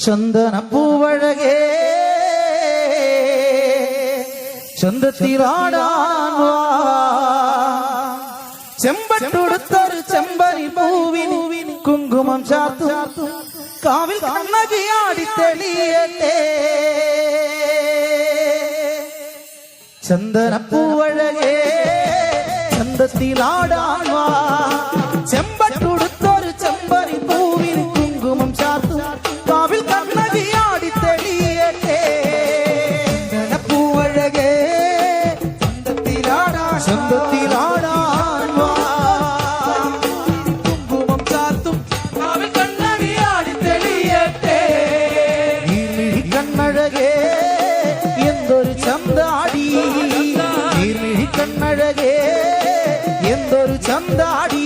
ചന്ദനപ്പൂവഴകേ ചന്തത്തിലാടാൻ വാ ചെമ്പട്ടുടുത്തൊരു ചെമ്പനി പൂവിന് കുങ്കുമം ചാർത്തു കാവിൽ കണ്ണകിയാടി തെളിയട്ടെ ചന്ദനപ്പൂവഴകേ ചന്തത്തിലാടാൻ വാ ചെമ്പട്ടുടുത്തൊരു ചെമ്പനി പൂവിന് കുങ്കുമം ചാർത്തു കാവിൽ കണ്ണകിയാടി തെളിയട്ടെ ചന്ദനപ്പൂവഴകേ ചന്തത്തിലാടാൻ വാ കുങ്കുമം ചാർത്തും കാവിൽ കണ്ണകിയാടി തെളിയട്ടെ നീർമിഴി കണ്ണഴകേ എന്തൊരു ചന്താടി നീർമിഴി കണ്ണഴകേ എന്തൊരു ചന്താടി